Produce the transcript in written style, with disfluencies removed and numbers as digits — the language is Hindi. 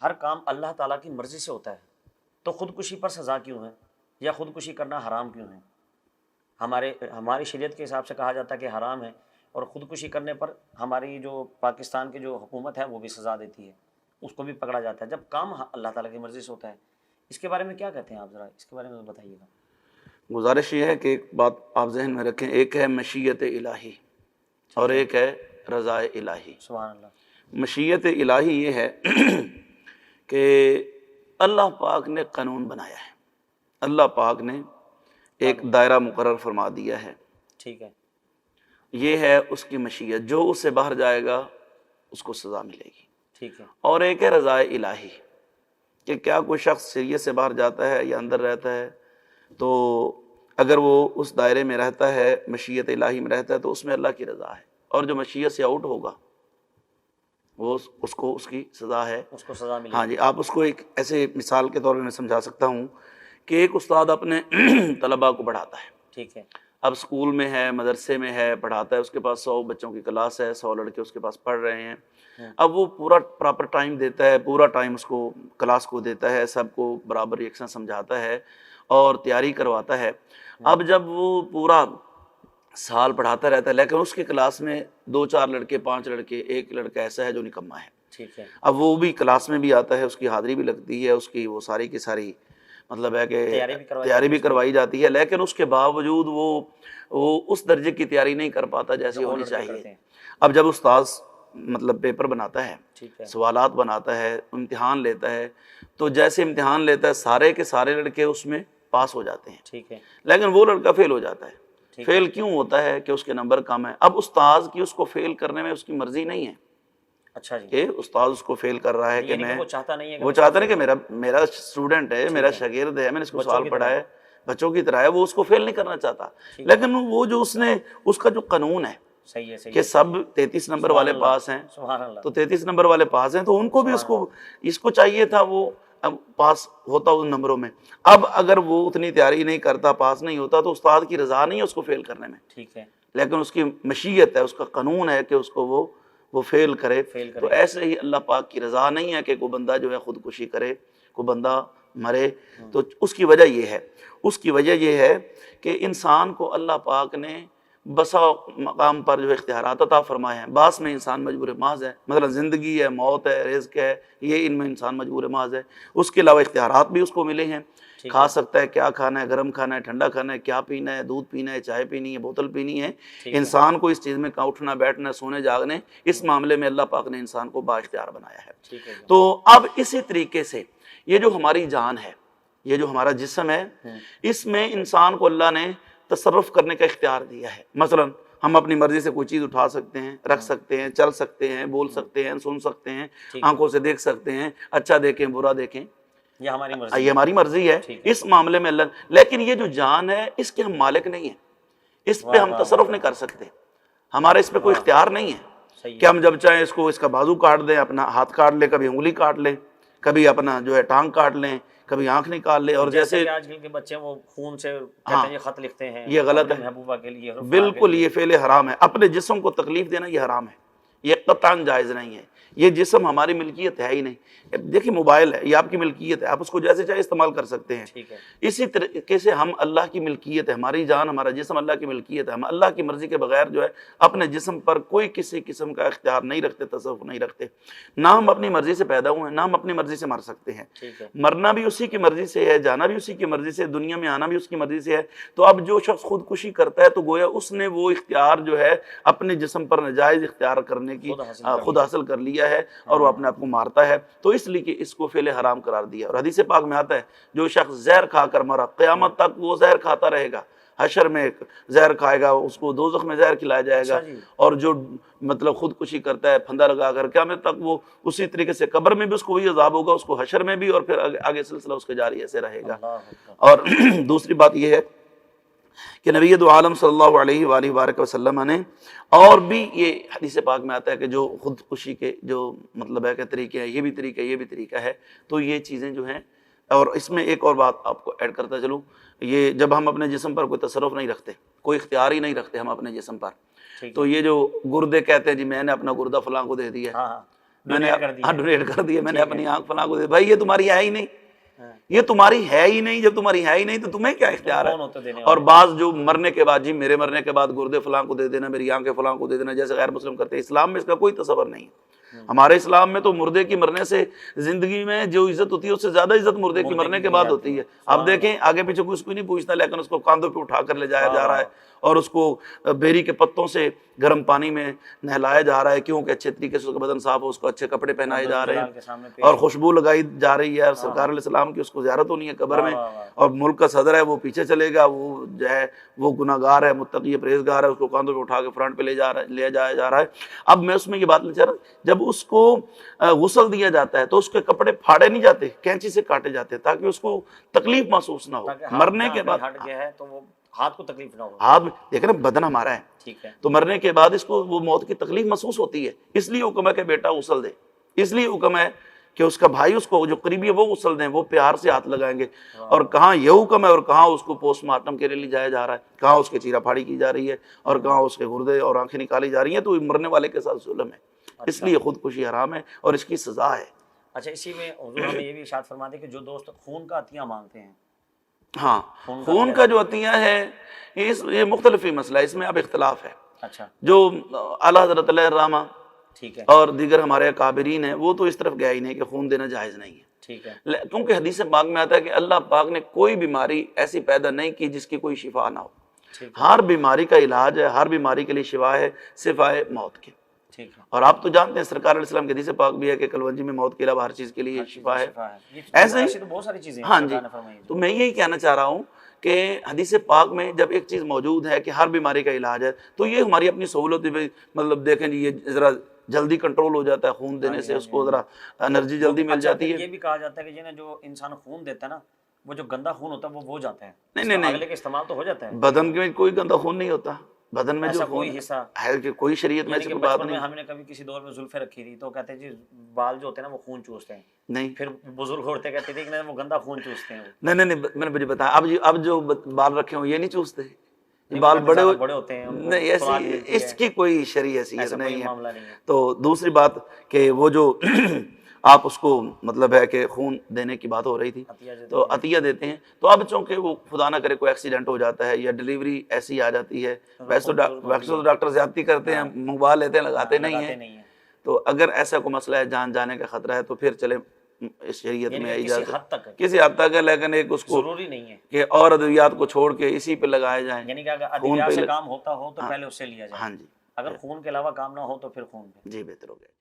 हर काम अल्लाह ताला की मर्ज़ी से होता है, तो ख़ुदकुशी पर सज़ा क्यों है, या ख़ुदकुशी करना हराम क्यों है? हमारी शरीयत के हिसाब से कहा जाता है कि हराम है, और ख़ुदकुशी करने पर हमारी जो पाकिस्तान की जो हुकूमत है वो भी सज़ा देती है, उसको भी पकड़ा जाता है, जब काम अल्लाह ताला की मर्ज़ी से होता है। इसके बारे में क्या कहते हैं आप, ज़रा इसके बारे में बताइएगा। गुजारिश ये है कि एक बात आप जहन में रखें, एक है मशीयत इलाही और एक है रज़ाए इलाही। सुभान अल्लाह। मशीयत इलाही ये है कि अल्लाह पाक ने कानून बनाया है, अल्लाह पाक ने एक दायरा मुकर्रर फरमा दिया है, ठीक है, ये है उसकी मशीयत, जो उससे बाहर जाएगा उसको सज़ा मिलेगी। ठीक है, और एक है रज़ाए इलाही कि क्या कोई शख्स शरीयत से बाहर जाता है या अंदर रहता है, तो अगर वो उस दायरे में रहता है, मशीयत इलाही में रहता है, तो उसमें अल्लाह की रज़ा है, और जो मशीयत से आउट होगा वो उसको उसकी सज़ा है, उसको सज़ा मिलेगी। हाँ जी। आप उसको एक ऐसे मिसाल के तौर पर मैं समझा सकता हूँ कि एक उस्ताद अपने तलबा को पढ़ाता है, ठीक है, अब स्कूल में है, मदरसे में है, पढ़ाता है, उसके पास 100 बच्चों की क्लास है, 100 लड़के उसके पास पढ़ रहे हैं। अब वो पूरा प्रॉपर टाइम देता है, पूरा टाइम उसको क्लास को देता है, सबको बराबर यकसा समझाता है और तैयारी करवाता है। अब जब वो पूरा साल पढ़ाता रहता है, लेकिन उसकी क्लास में 2-4 लड़के, 5 लड़के, एक लड़का ऐसा है जो निकम्मा है, ठीक है, अब वो भी क्लास में भी आता है, उसकी हाज़िरी भी लगती है, उसकी वो सारी की सारी मतलब है कि तैयारी भी करवाई जाती है, लेकिन उसके बावजूद वो उस दर्जे की तैयारी नहीं कर पाता जैसी होनी चाहिए। अब जब उस्ताद मतलब पेपर बनाता है, सवालात बनाता है, इम्तिहान लेता है, तो जैसे इम्तिहान लेता है सारे के सारे लड़के उसमें पास हो जाते हैं, ठीक है, लेकिन वो लड़का फेल हो जाता है। फेल क्यों होता है? कि उसके नंबर कम है। अब उस्ताद की उसको फेल करने में उसकी मर्जी नहीं है। अच्छा जी, कि उस्ताद उसको फेल कर रहा है कि मैं, वो चाहता नहीं है, वो चाहता नहीं कि मेरा स्टूडेंट है, मेरा शागिर्द है, मैंने इसको सवाल पढ़ा है, बच्चों की तरह है, वो उसको फेल नहीं करना चाहता। लेकिन वो जो उसका जो कानून है कि सब 33 नंबर वाले पास हैं, तो 33 नंबर वाले पास हैं, तो उनको भी इसको चाहिए था वो अब पास होता उन नंबरों में। अब अगर वो उतनी तैयारी नहीं करता, पास नहीं होता, तो उस्ताद की रजा नहीं है उसको फेल करने में, ठीक है, लेकिन उसकी मशीयत है, उसका कानून है कि उसको वो फेल करे। तो ऐसे ही अल्लाह पाक की रजा नहीं है कि कोई बंदा जो है खुदकुशी करे, कोई बंदा मरे। तो उसकी वजह यह है कि इंसान को अल्लाह पाक ने बसा मकाम पर जो इख्तियारात अता फरमाए हैं, बास में इंसान मजबूर माज है, मतलब ज़िंदगी है, मौत है, रिज़्क़ है, ये इनमें इंसान मजबूर माज है। उसके अलावा इख्तियारात भी उसको मिले हैं, खा सकता है, क्या खाना है, गर्म खाना है, ठंडा खाना है, क्या पीना है, दूध पीना है, चाय पीनी है, बोतल पीनी है। इंसान को इस चीज़ में उठना बैठना, सोने जागने, इस मामले में अल्लाह पाक ने इंसान को बाइख्तियार बनाया है। तो अब इसी तरीके से ये जो हमारी जान है, ये जो हमारा जिस्म है, इसमें इंसान को अल्लाह ने तसर्रुफ करने का इख्तियार दिया है। मसलन हम अपनी मर्जी से कोई चीज़ उठा सकते हैं, रख सकते हैं, चल सकते हैं, बोल सकते हैं, सुन सकते हैं, आंखों से देख सकते हैं, अच्छा देखें बुरा देखें, ये हमारी मर्जी है। इस मामले में अल्लाह, लेकिन ये जो जान है इसके हम मालिक नहीं है, इस पे हम तसर्रुफ नहीं कर सकते, हमारा इस पे कोई इख्तियार नहीं है कि हम जब चाहें इसका बाजू काट दें, अपना हाथ काट लें, कभी उंगली काट लें, कभी अपना जो है टांग काट लें, कभी आंख निकाल ले। और जैसे आजकल के बच्चे वो खून से कहते हैं, ये खत लिखते हैं, ये गलत है, महबूबा के लिए बिल्कुल ये फेले हराम है। अपने जिस्म को तकलीफ देना ये हराम है, ये कतई जायज़ नहीं है। ये जिस्म हमारी मिल्कियत है ही नहीं। देखिए मोबाइल है, ये आपकी मिल्कियत है, आप उसको जैसे चाहे इस्तेमाल कर सकते हैं। ठीक है। इसी तरीके से हम अल्लाह की मिल्कियत है, हमारी जान, हमारा जिस्म अल्लाह की मिल्कियत है। हम अल्लाह की मर्जी के बगैर जो है अपने जिस्म पर कोई किसी किस्म का इख्तियार नहीं रखते, तसव्वुफ नहीं रखते। ना हम अपनी मर्जी से पैदा हुए हैं, ना हम अपनी मर्जी से मर सकते हैं। मरना भी उसी की मर्जी से है, जाना भी उसी की मर्जी से, दुनिया में आना भी उसकी मर्जी से है। तो अब जो शख्स खुदकुशी करता है तो गोया उसने वो इख्तियार जो है अपने जिस्म पर नाजायज इख्तियार करने की खुद हासिल कर लिया है और वो अपने आप को मारता है। तो इसलिए कि इसको फेले हराम करार दिया। और हदीस पाक में आता है जो शख्स जहर खाकर मरा क़यामत तक वो जहर खाता रहेगा, हशर में जहर खाएगा, उसको दोज़ख में जहर खिलाया जाएगा। और जो मतलब खुदकुशी करता है फंदा लगाकर, क़यामत तक वो उसी तरीके से कब्र में भी उसको वही अज़ाब होगा, उसको हशर में भी, और फिर आगे सिलसिला उसके जारी ऐसे रहेगा। और दूसरी बात यह है कि नबी दो आलम सल्लल्लाहु अलैहि वसल्लम ने और भी ये हदीस पाक में आता है कि जो खुदकुशी के जो मतलब है कि तरीके हैं, ये भी तरीका है। तो ये चीज़ें जो हैं, और इसमें एक और बात आपको ऐड करता चलूँ, ये जब हम अपने जिस्म पर कोई तसर्रुफ नहीं रखते, कोई इख्तियार ही नहीं रखते हम अपने जिस्म पर, तो ये जो गुर्दे कहते हैं जी मैंने अपना गुर्दा फलां को दे दिया, मैंने डोनेट कर दिए, मैंने अपनी आंख फलां को दे, भाई ये तुम्हारी है ही नहीं, ये तुम्हारी है ही नहीं, जब तुम्हारी है ही नहीं तो तुम्हें क्या इख्तियार है। और बाज जो मरने के बाद, जी मेरे मरने के बाद गुर्दे फलां को दे देना, मेरी आंखें फलां को दे देना, जैसे गैर मुस्लिम करते हैं, इस्लाम में इसका कोई तसव्वुर नहीं है। हमारे इस्लाम में तो मुर्दे की मरने से जिंदगी में जो इज्जत होती है उससे ज्यादा इज्जत मुर्दे की मरने के बाद होती है। आप देखें आगे पीछे कुछ नहीं पूछता, लेकिन उसको कांधों पे उठा कर ले जाया जा रहा है और उसको बेरी के पत्तों से गर्म पानी में नहलाया जा रहा है, क्योंकि अच्छे तरीके से उसका बदन साफ हो, उसको अच्छे कपड़े पहनाए जा रहे हैं और खुशबू लगाई जा रही है। सरकार अलैहिस्सलाम की उसको ज़ियारत होनी है कब्र में, और मुल्क का सदर है वो पीछे चलेगा, वो जो है वो गुनाहगार है, मुत्तकी परहेजगार है, उसको कांधों पे उठा के फ्रंट पे ले जाया जा रहा है। अब मैं उसमें ये बात नहीं चाह रहा, जब उसको गुस्ल दिया जाता है तो उसके कपड़े फाड़े नहीं जाते, कैंची से काटे जाते हैं ताकि उसको तकलीफ महसूस ना हो। मरने के बाद हट गया है तो वो हाथ को तकलीफ ना हो। हाथ देखे ना, बदन हमारा है, ठीक है, तो मरने के बाद इसको वो मौत की तकलीफ महसूस होती है, इसलिए हुक्म है कि बेटा गुस्ल दे, इसलिए हुक्म है कि उसका भाई उसको जो करीबी है वो गुस्ल दें, वो प्यार से हाथ लगाएंगे। और कहाँ ये हुक्म है और कहाँ उसको पोस्टमार्टम के लिए ले जाया जा रहा है, कहाँ उसके चीरा फाड़ी की जा रही है और कहाँ उसके गुर्दे और आंखें निकाली जा रही हैं। तो मरने वाले के साथ जुल्म है, इसलिए खुदकुशी हराम है और इसकी सजा है। अच्छा, इसी में हुजूर हमें ये भी इरशाद फरमाते कि जो दोस्त खून का अतिया मांगते हैं, हाँ, खून का जो अतिया है ये मुख्तलिफ मसला है, इसमें अब इख्तलाफ है। अच्छा, जो आला हज़रत अलैहिर्रहमा ठीक है और दीगर हमारे काबिरीन हैं वो तो इस तरफ गया ही नहीं कि खून देना जायज़ नहीं है, ठीक है, क्योंकि हदीस पाक में आता है कि अल्लाह पाक ने कोई बीमारी ऐसी पैदा नहीं की जिसकी कोई शिफा ना हो। हर बीमारी का इलाज है, हर बीमारी के लिए शिफा है सिवाय मौत के। ठीक है, और आप तो जानते हैं सरकार अलैहिस्सलाम के हदीस पाक भी है कि कलवंजी में मौत के अलावा हर चीज़ के लिए शिफा है। ऐसे ही तो बहुत सारी चीजें हाँ जी, तो मैं यही कहना चाह रहा हूँ कि हदीस पाक में जब एक चीज़ मौजूद है कि हर बीमारी का इलाज है, तो ये हमारी अपनी सहूलत भी, मतलब देखें जी, ये ज़रा जल्दी कंट्रोल हो जाता है खून देने से, उसको ज़रा एनर्जी जल्दी मिल जाती है। ये भी कहा जाता है कि जो इंसान खून देता है ना, वो जो गंदा खून होता है वो जाता है। नहीं, अगले के इस्तेमाल तो हो जाता है। बदन में कोई गंदा खून नहीं होता, बदन में जो कोई हिस्सा है कि कोई शरीयत में ऐसी कोई बात नहीं। हमने कभी किसी दौर में जुल्फे रखी थी तो कहते हैं जी बाल जो होते हैं ना वो खून चूसते हैं। नहीं, फिर बुजुर्ग होते कहते थे कि वो गंदा खून चूसते हैं। नहीं, मैंने मुझे बताया, अब जो बाल रखे हो ये नहीं चूसते, बाल बड़े होते हैं, नहीं, ऐसी इसकी कोई शरीयत नहीं है। तो दूसरी बात कि वो जो आप उसको मतलब है कि खून देने की बात हो रही थी, तो अतिया देते हैं। तो अब चूंकि वो खुदा ना करे कोई एक्सीडेंट हो जाता है या डिलीवरी ऐसी आ जाती है, वैसे तो डॉक्टर ज्यादती करते हैं, मंगवा लेते हैं, लगाते नहीं है। तो अगर ऐसा कोई मसला है, जान जाने का खतरा है, तो फिर चले इस शरीयत में इजाजत किसी हद तक है, लेकिन एक उसको जरूरी नहीं है कि और अद्वियात को छोड़ के इसी पे लगाया जाए। यानी कि अगर अद्वियात से काम होता हो तो पहले उससे लिया जाए। हाँ जी, अगर खून के अलावा काम ना हो तो फिर खून पे। जी बेहतर हो गया।